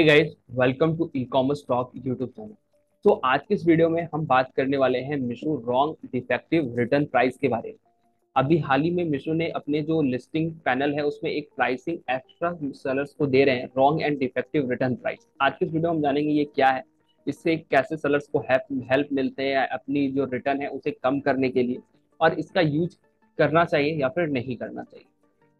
Hey guys, welcome to e commerce talk YouTube channel. तो आज के इस वीडियो में हम बात करने वाले हैं Meesho wrong defective return price के बारे में। अभी हाल ही में मीशो ने अपने जो लिस्टिंग पैनल है उसमें एक प्राइसिंग एक्स्ट्रा सेलर्स को दे रहे हैं, wrong and defective return price. आज के इस वीडियो में हम जानेंगे ये क्या है, इससे कैसे सेलर्स को हेल्प मिलते हैं अपनी जो रिटर्न है उसे कम करने के लिए, और इसका यूज करना चाहिए या फिर नहीं करना चाहिए।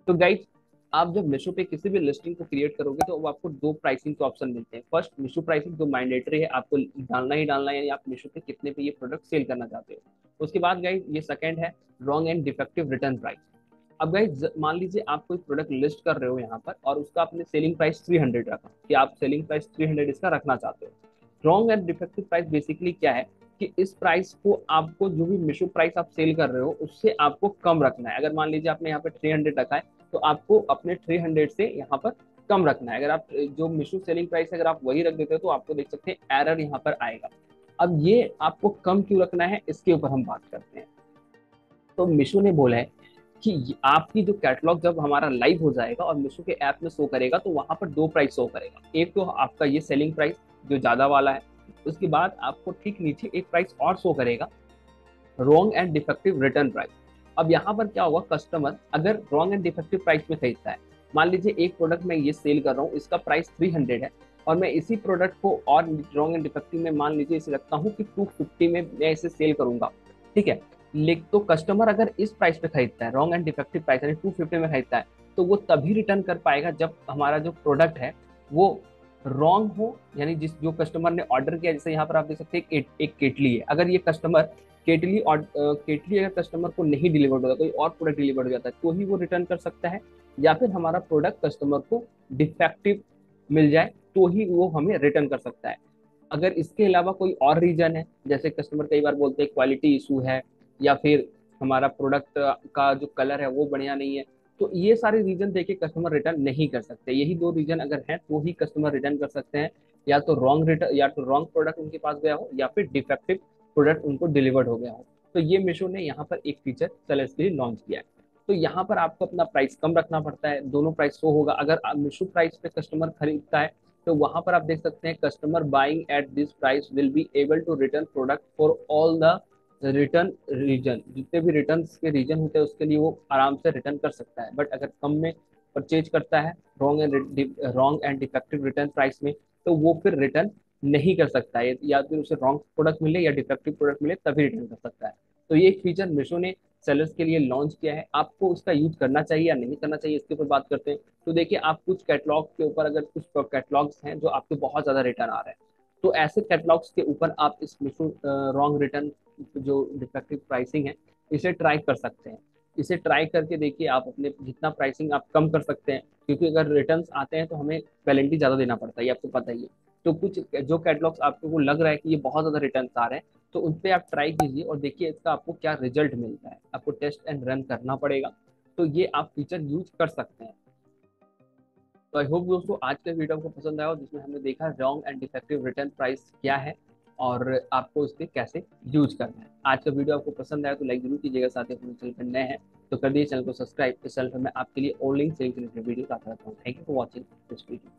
तो गाइज, आप जब मीशो पे किसी भी लिस्टिंग को क्रिएट करोगे तो वो आपको दो प्राइसिंग के ऑप्शन मिलते हैं। फर्स्ट, मीशो प्राइसिंग जो मैंडेटरी है, आपको डालना ही डालना है, यानी आप मीशो पे कितने पे ये प्रोडक्ट सेल करना चाहते हो। उसके बाद गाइज ये सेकंड है, wrong and defective return price. अब गाइज मान लीजिए आप कोई प्रोडक्ट लिस्ट कर रहे हो यहाँ पर और उसका आपने सेलिंग प्राइस 300 रखा, कि आप सेलिंग प्राइस 300 इसका रखना चाहते हो। Wrong and defective price basically क्या है कि इस प्राइस को आपको जो भी मीशो प्राइस आप सेल कर रहे हो उससे आपको कम रखना है। अगर मान लीजिए आपने यहाँ पे 300 रखा है तो आपको अपने 300 से यहाँ पर कम रखना है। अगर आप जो मीशो सेलिंग प्राइस है अगर आप वही रख देते हो तो आपको देख सकते हैं एरर यहाँ पर आएगा। अब ये आपको कम क्यों रखना है इसके ऊपर हम बात करते हैं। तो मीशो ने बोला है कि आपकी जो कैटलॉग जब हमारा लाइव हो जाएगा और मीशो के ऐप में शो करेगा तो वहां पर दो प्राइस शो करेगा। एक तो आपका ये सेलिंग प्राइस जो ज्यादा वाला है, उसके बाद आपको ठीक नीचे एक प्राइस और शो करेगा, wrong and defective return price. अब यहाँ पर क्या होगा, कस्टमर अगर रॉन्ग एंड डिफेक्टिव प्राइस में खरीदता है, मान लीजिए एक प्रोडक्ट मैं ये सेल कर रहा हूँ, इसका प्राइस 300 है और मैं इसी प्रोडक्ट को और रॉन्ग एंड डिफेक्टिव में मान लीजिए इसे रखता हूँ कि 250 में मैं इसे सेल करूंगा, ठीक है। लेकिन तो कस्टमर अगर इस प्राइस पे खरीदता है, रॉन्ग एंड डिफेक्टिव प्राइस यानी 250 में खरीदता है, तो वो तभी रिटर्न कर पाएगा जब हमारा जो प्रोडक्ट है वो रॉन्ग हो। यानी जिस जो कस्टमर ने ऑर्डर किया, जैसे यहाँ पर आप देख सकते हैं एक केटली है, अगर ये कस्टमर केटली और केटली अगर कस्टमर को नहीं डिलीवर्ड होता, कोई और प्रोडक्ट डिलीवर्ड हो जाता है तो ही वो रिटर्न कर सकता है, या फिर हमारा प्रोडक्ट कस्टमर को डिफेक्टिव मिल जाए तो ही वो हमें रिटर्न कर सकता है। अगर इसके अलावा कोई और रीजन है, जैसे कस्टमर कई बार बोलते हैं क्वालिटी इशू है, या फिर हमारा प्रोडक्ट का जो कलर है वो बढ़िया नहीं है, तो ये सारे रीजन देके कस्टमर रिटर्न नहीं कर सकते। यही दो रीजन अगर हैं तो ही कस्टमर रिटर्न कर सकते हैं, या तो रॉन्ग रिटर्न, या तो रॉन्ग प्रोडक्ट उनके पास गया हो, या फिर डिफेक्टिव प्रोडक्ट उनको डिलीवर्ड हो गया हो। तो ये मीशो ने यहाँ पर एक फीचर सेलर्स के लिए लॉन्च किया है। तो यहाँ पर आपको अपना प्राइस कम रखना पड़ता है, दोनों प्राइस शो होगा। अगर मीशो प्राइस पे कस्टमर खरीदता है तो वहां पर आप देख सकते हैं, customer buying at this price will be able to return product for all the return reason. जितने भी रिटर्न के रीजन होते हैं उसके लिए वो आराम से रिटर्न कर सकता है। बट अगर कम में परचेज करता है, wrong and defective return price में, तो वो फिर रिटर्न नहीं कर सकता है, या फिर उसे रॉन्ग प्रोडक्ट मिले या डिफेक्टिव प्रोडक्ट मिले तभी रिटर्न कर सकता है। तो ये एक फीचर मीशो ने सेलर्स के लिए लॉन्च किया है। आपको उसका यूज करना चाहिए या नहीं करना चाहिए इसके ऊपर बात करते हैं। तो देखिए, आप कुछ कैटलॉग के ऊपर, अगर कुछ कैटलॉग्स हैं जो आपके बहुत ज्यादा रिटर्न आ रहे हैं, तो ऐसे कैटलॉग्स के ऊपर आप इस मीशो रॉन्ग रिटर्न जो डिफेक्टिव प्राइसिंग है इसे ट्राई कर सकते हैं। इसे ट्राई करके देखिए, आप अपने जितना प्राइसिंग आप कम कर सकते हैं, क्योंकि अगर रिटर्न्स आते हैं तो हमें पेनल्टी ज्यादा देना पड़ता है, ये आपको पता ही है। तो कुछ जो कैटलॉग्स आपको लग रहा है कि ये बहुत ज्यादा रिटर्न आ रहे हैं, तो उन पे आप ट्राई कीजिए और देखिए इसका आपको क्या रिजल्ट मिलता है। आपको टेस्ट एंड रन करना पड़ेगा, तो ये आप फीचर यूज कर सकते हैं। तो आई होप दोस्तों आज के वीडियो आपको पसंद आया हो, जिसमें हमने देखा wrong and defective return price क्या है और आपको इसके कैसे यूज करना है। आज का वीडियो आपको पसंद आया तो लाइक जरूर कीजिएगा, साथ ही अपने चैनल पर नए हैं तो कर दिए चैनल को सब्सक्राइब। इस चैनल पर मैं आपके लिए ऑनलाइन सेलिंग के वीडियो लाता रहता हूँ। Thank you for watching this video.